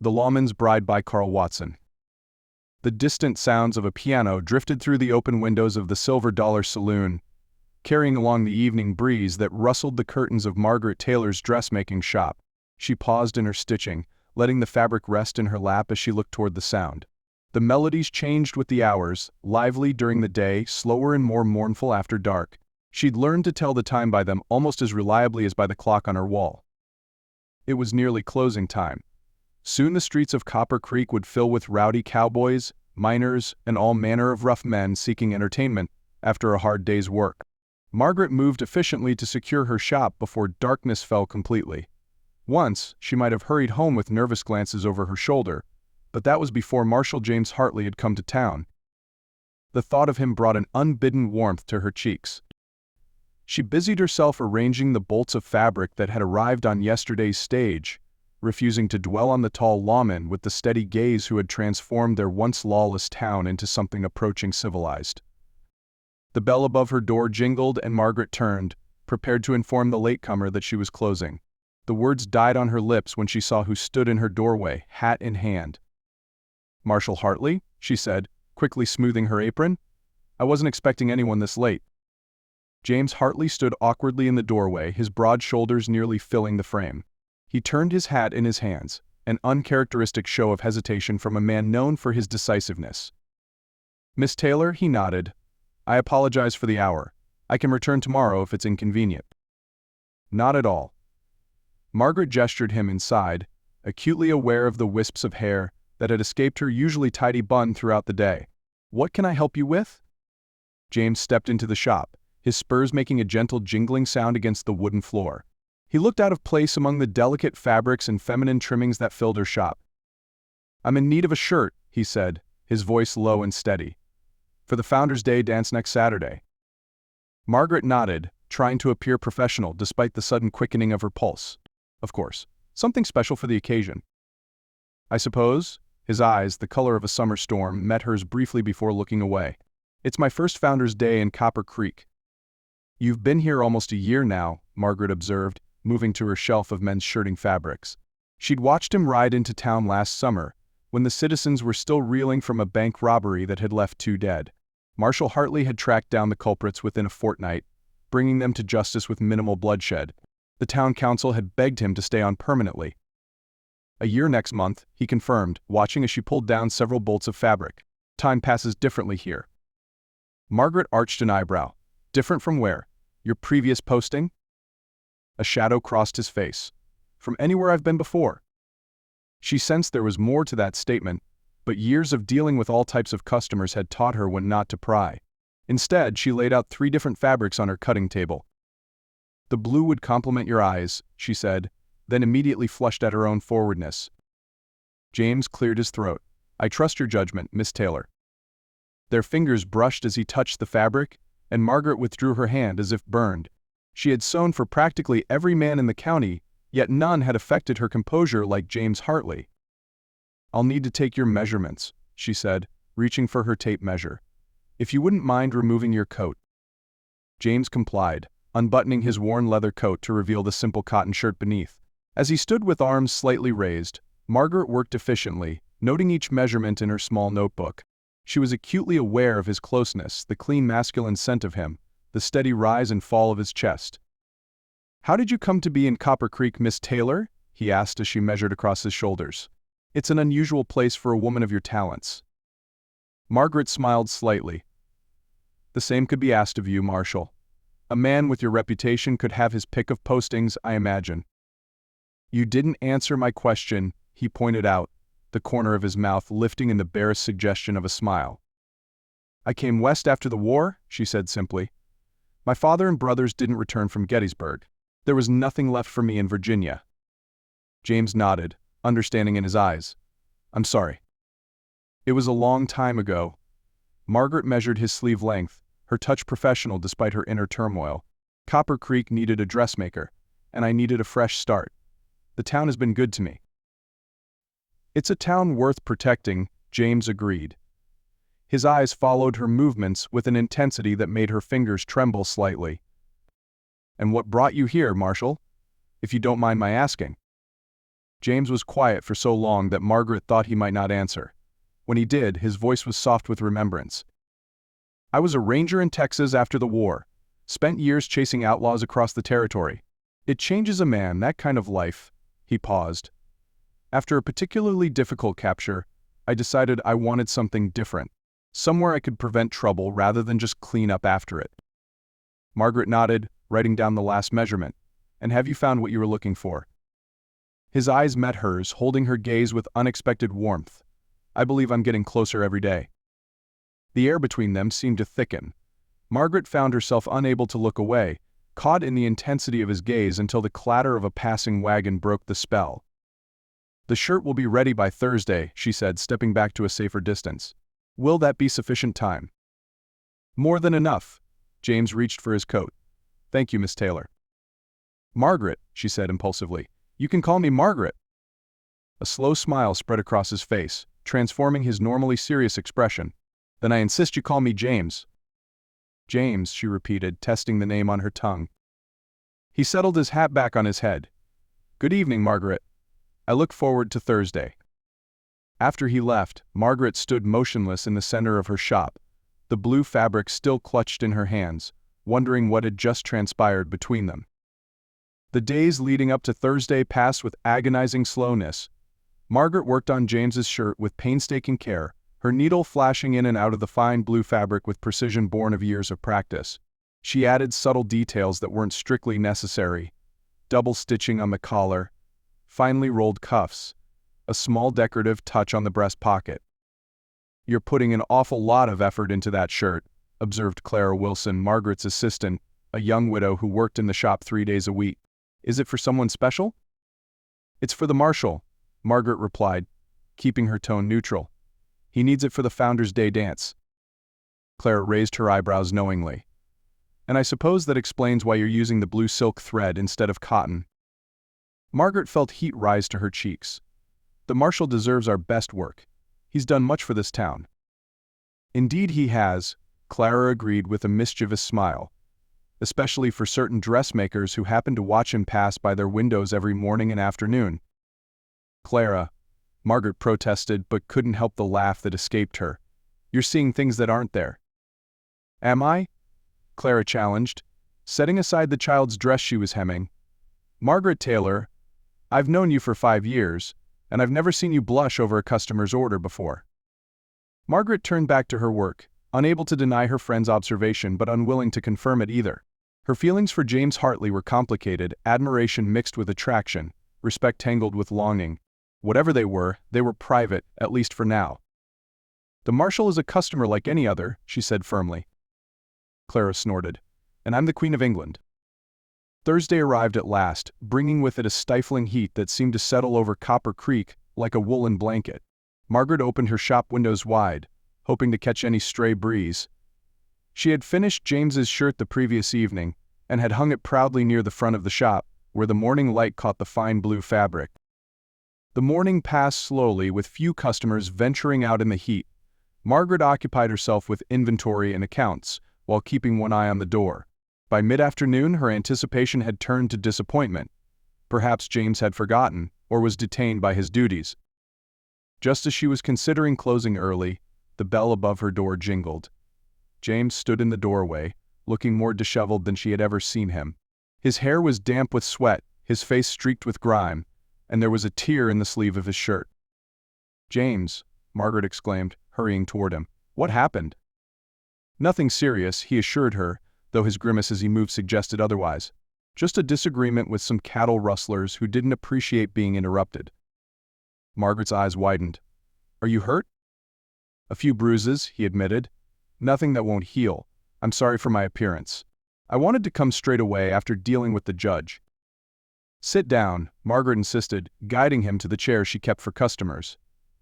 The Lawman's Bride by Carl Watson. The distant sounds of a piano drifted through the open windows of the Silver Dollar Saloon, carrying along the evening breeze that rustled the curtains of Margaret Taylor's dressmaking shop. She paused in her stitching, letting the fabric rest in her lap as she looked toward the sound. The melodies changed with the hours, lively during the day, slower and more mournful after dark. She'd learned to tell the time by them almost as reliably as by the clock on her wall. It was nearly closing time. Soon the streets of Copper Creek would fill with rowdy cowboys, miners, and all manner of rough men seeking entertainment after a hard day's work. Margaret moved efficiently to secure her shop before darkness fell completely. Once, she might have hurried home with nervous glances over her shoulder, but that was before Marshal James Hartley had come to town. The thought of him brought an unbidden warmth to her cheeks. She busied herself arranging the bolts of fabric that had arrived on yesterday's stage, refusing to dwell on the tall lawman with the steady gaze who had transformed their once lawless town into something approaching civilized. The bell above her door jingled and Margaret turned, prepared to inform the latecomer that she was closing. The words died on her lips when she saw who stood in her doorway, hat in hand. "Marshal Hartley?" she said, quickly smoothing her apron. "I wasn't expecting anyone this late." James Hartley stood awkwardly in the doorway, his broad shoulders nearly filling the frame. He turned his hat in his hands, an uncharacteristic show of hesitation from a man known for his decisiveness. "Miss Taylor," he nodded. "I apologize for the hour. I can return tomorrow if it's inconvenient." "Not at all." Margaret gestured him inside, acutely aware of the wisps of hair that had escaped her usually tidy bun throughout the day. "What can I help you with?" James stepped into the shop, his spurs making a gentle jingling sound against the wooden floor. He looked out of place among the delicate fabrics and feminine trimmings that filled her shop. "I'm in need of a shirt," he said, his voice low and steady, "for the Founders' Day dance next Saturday." Margaret nodded, trying to appear professional despite the sudden quickening of her pulse. "Of course, something special for the occasion." "I suppose?" His eyes, the color of a summer storm, met hers briefly before looking away. "It's my first Founders' Day in Copper Creek." "You've been here almost a year now," Margaret observed, moving to her shelf of men's shirting fabrics. She'd watched him ride into town last summer, when the citizens were still reeling from a bank robbery that had left 2 dead. Marshal Hartley had tracked down the culprits within a fortnight, bringing them to justice with minimal bloodshed. The town council had begged him to stay on permanently. "A year next month," he confirmed, watching as she pulled down several bolts of fabric. "Time passes differently here." Margaret arched an eyebrow. "Different from where? Your previous posting?" A shadow crossed his face. "From anywhere I've been before." She sensed there was more to that statement, but years of dealing with all types of customers had taught her when not to pry. Instead, she laid out 3 different fabrics on her cutting table. "The blue would complement your eyes," she said, then immediately flushed at her own forwardness. James cleared his throat. "I trust your judgment, Miss Taylor." Their fingers brushed as he touched the fabric, and Margaret withdrew her hand as if burned. She had sewn for practically every man in the county, yet none had affected her composure like James Hartley. "I'll need to take your measurements," she said, reaching for her tape measure. "If you wouldn't mind removing your coat." James complied, unbuttoning his worn leather coat to reveal the simple cotton shirt beneath. As he stood with arms slightly raised, Margaret worked efficiently, noting each measurement in her small notebook. She was acutely aware of his closeness, the clean masculine scent of him, the steady rise and fall of his chest. "How did you come to be in Copper Creek, Miss Taylor?" he asked as she measured across his shoulders. "It's an unusual place for a woman of your talents." Margaret smiled slightly. "The same could be asked of you, Marshal. A man with your reputation could have his pick of postings, I imagine." "You didn't answer my question," he pointed out, the corner of his mouth lifting in the barest suggestion of a smile. "I came west after the war," she said simply. "My father and brothers didn't return from Gettysburg. There was nothing left for me in Virginia." James nodded, understanding in his eyes. "I'm sorry." "It was a long time ago." Margaret measured his sleeve length, her touch professional despite her inner turmoil. "Copper Creek needed a dressmaker, and I needed a fresh start. The town has been good to me." "It's a town worth protecting," James agreed. His eyes followed her movements with an intensity that made her fingers tremble slightly. "And what brought you here, Marshal? If you don't mind my asking." James was quiet for so long that Margaret thought he might not answer. When he did, his voice was soft with remembrance. I was a ranger in Texas after the war. Spent years chasing outlaws across the territory. It changes a man, that kind of life. He paused. After a particularly difficult capture, I decided I wanted something different. Somewhere I could prevent trouble rather than just clean up after it. Margaret nodded, writing down the last measurement. And have you found what you were looking for? His eyes met hers, holding her gaze with unexpected warmth. I believe I'm getting closer every day. The air between them seemed to thicken. Margaret found herself unable to look away, caught in the intensity of his gaze until the clatter of a passing wagon broke the spell. The shirt will be ready by Thursday, she said, stepping back to a safer distance. Will that be sufficient time? More than enough. James reached for his coat. Thank you, Miss Taylor. Margaret, she said impulsively. You can call me Margaret. A slow smile spread across his face, transforming his normally serious expression. Then I insist you call me James. James, she repeated, testing the name on her tongue. He settled his hat back on his head. Good evening, Margaret. I look forward to Thursday. After he left, Margaret stood motionless in the center of her shop, the blue fabric still clutched in her hands, wondering what had just transpired between them. The days leading up to Thursday passed with agonizing slowness. Margaret worked on James's shirt with painstaking care, her needle flashing in and out of the fine blue fabric with precision born of years of practice. She added subtle details that weren't strictly necessary. Double stitching on the collar, finely rolled cuffs, a small decorative touch on the breast pocket. You're putting an awful lot of effort into that shirt, observed Clara Wilson, Margaret's assistant, a young widow who worked in the shop 3 days a week. Is it for someone special? It's for the Marshal, Margaret replied, keeping her tone neutral. He needs it for the Founder's Day dance. Clara raised her eyebrows knowingly. And I suppose that explains why you're using the blue silk thread instead of cotton. Margaret felt heat rise to her cheeks. The Marshal deserves our best work. He's done much for this town. Indeed he has, Clara agreed with a mischievous smile, especially for certain dressmakers who happen to watch him pass by their windows every morning and afternoon. Clara, Margaret protested but couldn't help the laugh that escaped her. You're seeing things that aren't there. Am I? Clara challenged, setting aside the child's dress she was hemming. Margaret Taylor, I've known you for 5 years, and I've never seen you blush over a customer's order before. Margaret turned back to her work, unable to deny her friend's observation but unwilling to confirm it either. Her feelings for James Hartley were complicated, admiration mixed with attraction, respect tangled with longing. Whatever they were private, at least for now. The Marshal is a customer like any other, she said firmly. Clara snorted. And I'm the Queen of England. Thursday arrived at last, bringing with it a stifling heat that seemed to settle over Copper Creek like a woolen blanket. Margaret opened her shop windows wide, hoping to catch any stray breeze. She had finished James's shirt the previous evening, and had hung it proudly near the front of the shop, where the morning light caught the fine blue fabric. The morning passed slowly, with few customers venturing out in the heat. Margaret occupied herself with inventory and accounts, while keeping one eye on the door. By mid-afternoon, her anticipation had turned to disappointment. Perhaps James had forgotten, or was detained by his duties. Just as she was considering closing early, the bell above her door jingled. James stood in the doorway, looking more disheveled than she had ever seen him. His hair was damp with sweat, his face streaked with grime, and there was a tear in the sleeve of his shirt. James, Margaret exclaimed, hurrying toward him. What happened? Nothing serious, he assured her, though his grimace as he moved suggested otherwise. Just a disagreement with some cattle rustlers who didn't appreciate being interrupted. Margaret's eyes widened. Are you hurt? A few bruises, he admitted. Nothing that won't heal. I'm sorry for my appearance. I wanted to come straight away after dealing with the judge. Sit down, Margaret insisted, guiding him to the chair she kept for customers.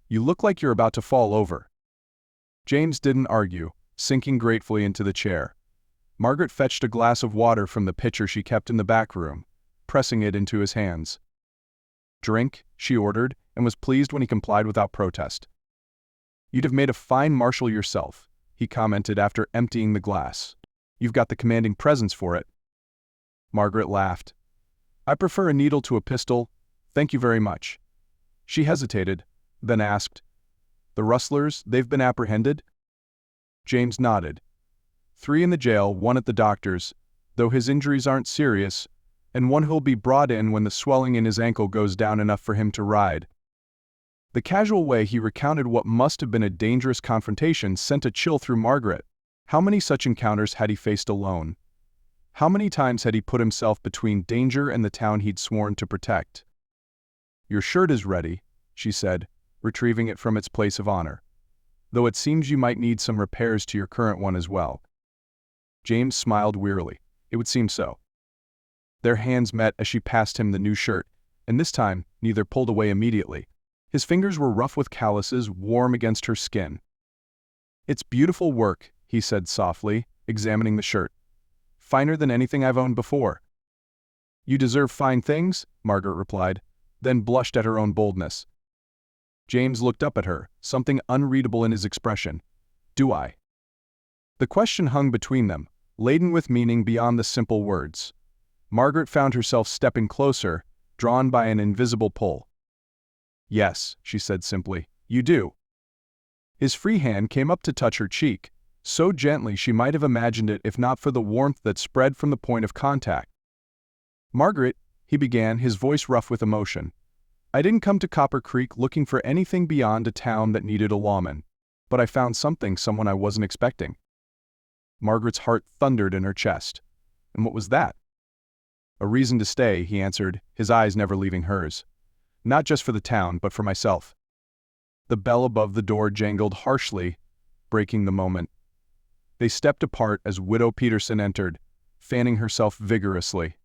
You look like you're about to fall over. James didn't argue, sinking gratefully into the chair. Margaret fetched a glass of water from the pitcher she kept in the back room, pressing it into his hands. Drink, she ordered, and was pleased when he complied without protest. You'd have made a fine marshal yourself, he commented after emptying the glass. You've got the commanding presence for it. Margaret laughed. I prefer a needle to a pistol, thank you very much. She hesitated, then asked, "The rustlers, they've been apprehended?" James nodded. 3 in the jail, 1 at the doctor's, though his injuries aren't serious, and 1 who'll be brought in when the swelling in his ankle goes down enough for him to ride. The casual way he recounted what must have been a dangerous confrontation sent a chill through Margaret. How many such encounters had he faced alone? How many times had he put himself between danger and the town he'd sworn to protect? "Your shirt is ready," she said, retrieving it from its place of honor, "though it seems you might need some repairs to your current one as well." James smiled wearily. It would seem so. Their hands met as she passed him the new shirt, and this time neither pulled away immediately. His fingers were rough with calluses, warm against her skin. "It's beautiful work," he said softly, examining the shirt. "Finer than anything I've owned before." "You deserve fine things," Margaret replied, then blushed at her own boldness. James looked up at her, something unreadable in his expression. "Do I?" The question hung between them, laden with meaning beyond the simple words. Margaret found herself stepping closer, drawn by an invisible pull. "Yes," she said simply, "you do." His free hand came up to touch her cheek, so gently she might have imagined it if not for the warmth that spread from the point of contact. "Margaret," he began, his voice rough with emotion, "I didn't come to Copper Creek looking for anything beyond a town that needed a lawman, but I found someone I wasn't expecting." Margaret's heart thundered in her chest. "And what was that?" "A reason to stay," he answered, his eyes never leaving hers. "Not just for the town, but for myself." The bell above the door jangled harshly, breaking the moment. They stepped apart as Widow Peterson entered, fanning herself vigorously.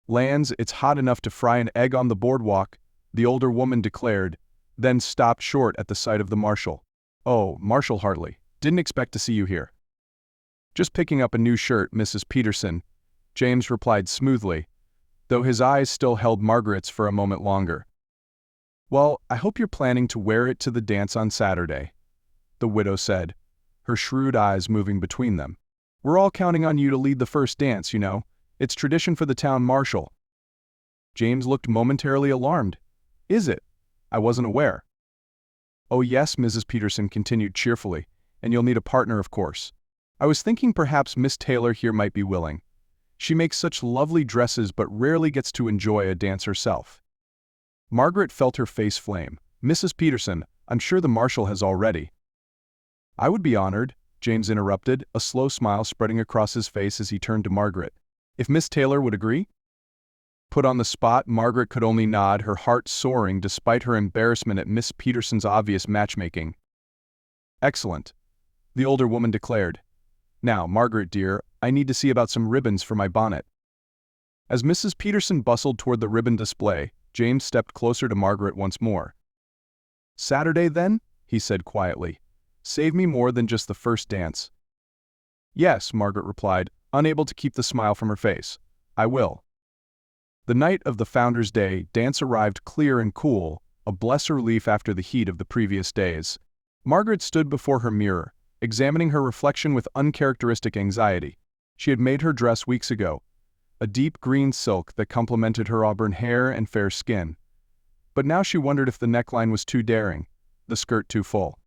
"Lands, it's hot enough to fry an egg on the boardwalk," the older woman declared, then stopped short at the sight of the marshal. "Oh, Marshal Hartley, didn't expect to see you here." "Just picking up a new shirt, Mrs. Peterson," James replied smoothly, though his eyes still held Margaret's for a moment longer. "Well, I hope you're planning to wear it to the dance on Saturday," the widow said, her shrewd eyes moving between them. "We're all counting on you to lead the first dance, you know. It's tradition for the town marshal." James looked momentarily alarmed. "Is it? I wasn't aware." "Oh yes," Mrs. Peterson continued cheerfully, "and you'll need a partner, of course. I was thinking perhaps Miss Taylor here might be willing. She makes such lovely dresses but rarely gets to enjoy a dance herself." Margaret felt her face flame. "Mrs. Peterson, I'm sure the marshal has already." "I would be honored," James interrupted, a slow smile spreading across his face as he turned to Margaret. "If Miss Taylor would agree?" Put on the spot, Margaret could only nod, her heart soaring despite her embarrassment at Miss Peterson's obvious matchmaking. "Excellent," the older woman declared. "Now, Margaret dear, I need to see about some ribbons for my bonnet." As Mrs. Peterson bustled toward the ribbon display, James stepped closer to Margaret once more. "Saturday, then?" he said quietly. "Save me more than just the first dance." "Yes," Margaret replied, unable to keep the smile from her face. "I will." The night of the Founder's Day dance arrived clear and cool, a blessed relief after the heat of the previous days. Margaret stood before her mirror, examining her reflection with uncharacteristic anxiety. She had made her dress weeks ago, a deep green silk that complemented her auburn hair and fair skin. But now she wondered if the neckline was too daring, the skirt too full.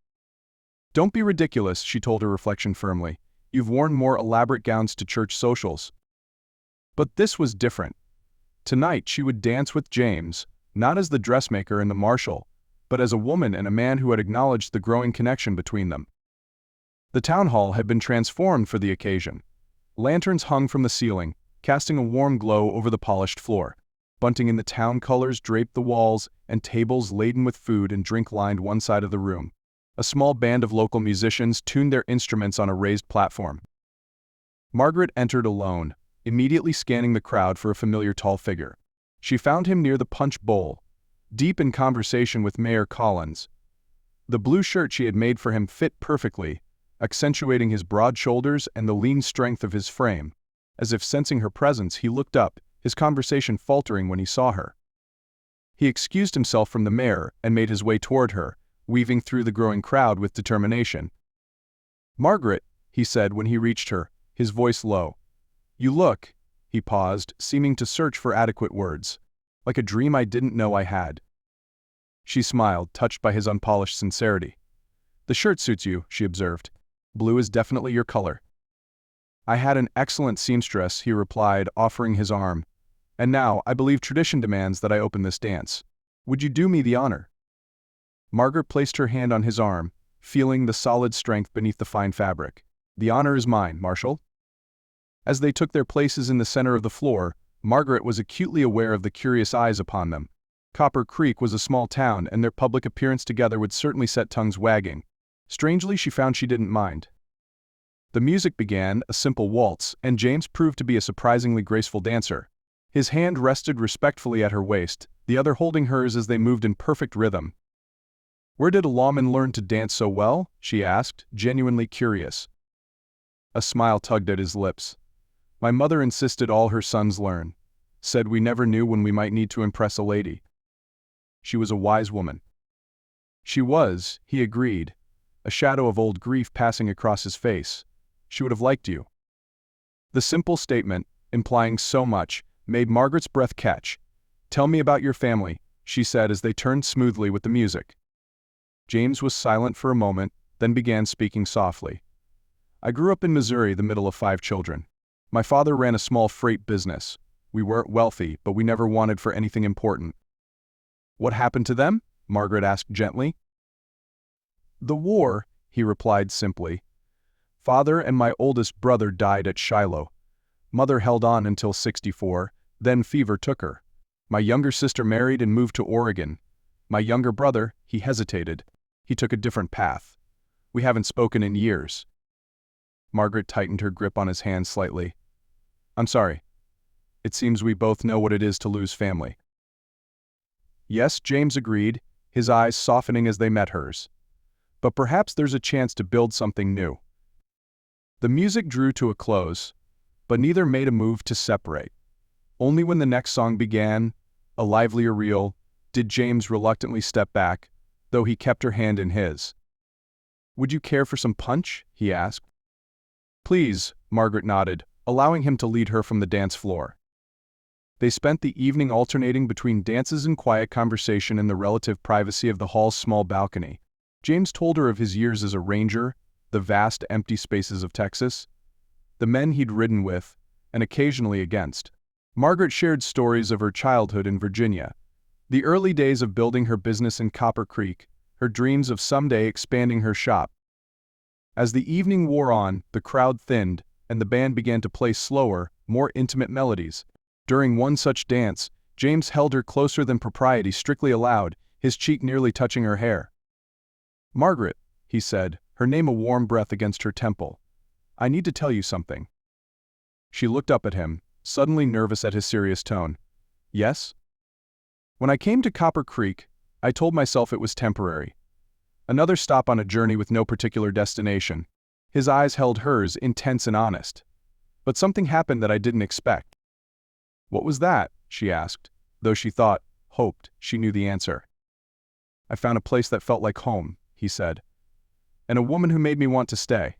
"Don't be ridiculous," she told her reflection firmly. "You've worn more elaborate gowns to church socials." But this was different. Tonight she would dance with James, not as the dressmaker and the marshal, but as a woman and a man who had acknowledged the growing connection between them. The town hall had been transformed for the occasion. Lanterns hung from the ceiling, casting a warm glow over the polished floor. Bunting in the town colors draped the walls, and tables laden with food and drink lined one side of the room. A small band of local musicians tuned their instruments on a raised platform. Margaret entered alone, immediately scanning the crowd for a familiar tall figure. She found him near the punch bowl, deep in conversation with Mayor Collins. The blue shirt she had made for him fit perfectly, accentuating his broad shoulders and the lean strength of his frame. As if sensing her presence, he looked up, his conversation faltering when he saw her. He excused himself from the mayor and made his way toward her, weaving through the growing crowd with determination. "Margaret," he said when he reached her, his voice low. "You look," he paused, seeming to search for adequate words, "like a dream I didn't know I had." She smiled, touched by his unpolished sincerity. "The shirt suits you," she observed. "Blue is definitely your color." "I had an excellent seamstress," he replied, offering his arm. "And now, I believe tradition demands that I open this dance. Would you do me the honor?" Margaret placed her hand on his arm, feeling the solid strength beneath the fine fabric. "The honor is mine, Marshal." As they took their places in the center of the floor, Margaret was acutely aware of the curious eyes upon them. Copper Creek was a small town, and their public appearance together would certainly set tongues wagging. Strangely, she found she didn't mind. The music began, a simple waltz, and James proved to be a surprisingly graceful dancer. His hand rested respectfully at her waist, the other holding hers as they moved in perfect rhythm. "Where did a lawman learn to dance so well?" she asked, genuinely curious. A smile tugged at his lips. "My mother insisted all her sons learn. Said we never knew when we might need to impress a lady." She was a wise woman. She was, he agreed, a shadow of old grief passing across his face. She would have liked you. The simple statement, implying so much, made Margaret's breath catch. "Tell me about your family," she said as they turned smoothly with the music. James was silent for a moment, then began speaking softly. "I grew up in Missouri, the middle of 5 children. My father ran a small freight business. We weren't wealthy, but we never wanted for anything important." "What happened to them?" Margaret asked gently. "The war," he replied simply. "Father and my oldest brother died at Shiloh. Mother held on until 64, then fever took her. My younger sister married and moved to Oregon. My younger brother," he hesitated. "He took a different path. We haven't spoken in years." Margaret tightened her grip on his hand slightly. "I'm sorry. It seems we both know what it is to lose family." "Yes," James agreed, his eyes softening as they met hers. "But perhaps there's a chance to build something new." The music drew to a close, but neither made a move to separate. Only when the next song began, a livelier reel, did James reluctantly step back, though he kept her hand in his. "Would you care for some punch?" he asked. "Please," Margaret nodded, allowing him to lead her from the dance floor. They spent the evening alternating between dances and quiet conversation in the relative privacy of the hall's small balcony. James told her of his years as a ranger, the vast empty spaces of Texas, the men he'd ridden with, and occasionally against. Margaret shared stories of her childhood in Virginia, the early days of building her business in Copper Creek, her dreams of someday expanding her shop. As the evening wore on, the crowd thinned, and the band began to play slower, more intimate melodies. During one such dance, James held her closer than propriety strictly allowed, his cheek nearly touching her hair. "Margaret," he said, her name a warm breath against her temple, "I need to tell you something." She looked up at him, suddenly nervous at his serious tone. "Yes?" "When I came to Copper Creek, I told myself it was temporary. Another stop on a journey with no particular destination." His eyes held hers, intense and honest. "But something happened that I didn't expect." "What was that?" she asked, though she hoped, she knew the answer. "I found a place that felt like home," he said. "And a woman who made me want to stay."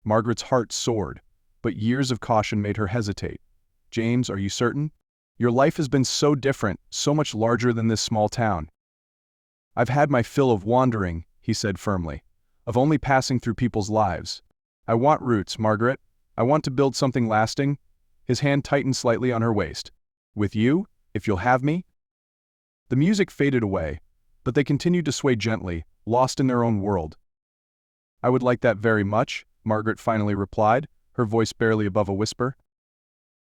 Margaret's heart soared, but years of caution made her hesitate. "James, are you certain? Your life has been so different, so much larger than this small town." "I've had my fill of wandering," he said firmly, "of only passing through people's lives. I want roots, Margaret. I want to build something lasting." His hand tightened slightly on her waist. "With you, if you'll have me?" The music faded away, but they continued to sway gently, lost in their own world. "I would like that very much," Margaret finally replied, her voice barely above a whisper.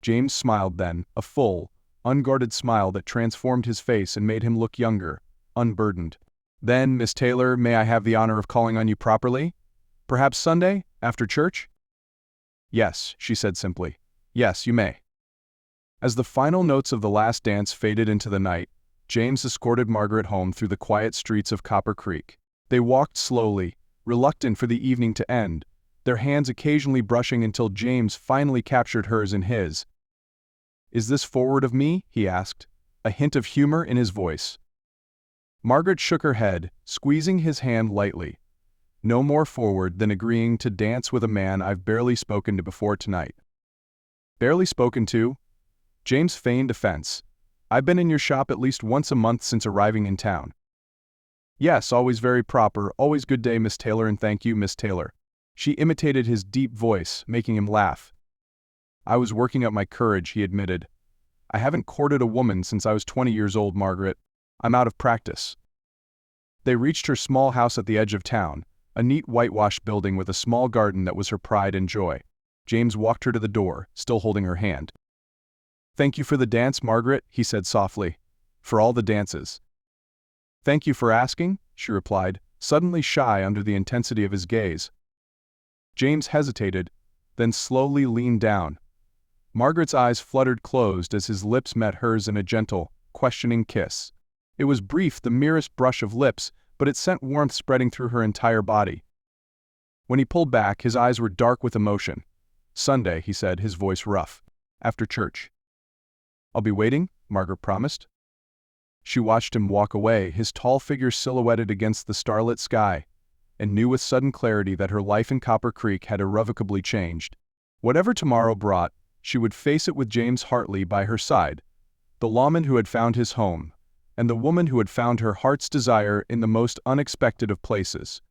James smiled then, a full, unguarded smile that transformed his face and made him look younger, unburdened. "Then, Miss Taylor, may I have the honor of calling on you properly? Perhaps Sunday, after church?" "Yes," she said simply. "Yes, you may." As the final notes of the last dance faded into the night, James escorted Margaret home through the quiet streets of Copper Creek. They walked slowly, reluctant for the evening to end, their hands occasionally brushing until James finally captured hers in his. "Is this forward of me?" he asked, a hint of humor in his voice. Margaret shook her head, squeezing his hand lightly. "No more forward than agreeing to dance with a man I've barely spoken to before tonight." "Barely spoken to?" James feigned offense. "I've been in your shop at least once a month since arriving in town. Yes, always very proper, always good day, Miss Taylor, and thank you, Miss Taylor. She imitated his deep voice, making him laugh. I was working up my courage, he admitted. I haven't courted a woman since I was 20 years old, Margaret. I'm out of practice. They reached her small house at the edge of town, a neat whitewashed building with a small garden that was her pride and joy. James walked her to the door, still holding her hand. Thank you for the dance, Margaret, he said softly. For all the dances. Thank you for asking, she replied, suddenly shy under the intensity of his gaze. James hesitated, then slowly leaned down. Margaret's eyes fluttered closed as his lips met hers in a gentle, questioning kiss. It was brief, the merest brush of lips, but it sent warmth spreading through her entire body. When he pulled back, his eyes were dark with emotion. Sunday, he said, his voice rough. After church. I'll be waiting, Margaret promised. She watched him walk away, his tall figure silhouetted against the starlit sky, and knew with sudden clarity that her life in Copper Creek had irrevocably changed. Whatever tomorrow brought, she would face it with James Hartley by her side, the lawman who had found his home, and the woman who had found her heart's desire in the most unexpected of places.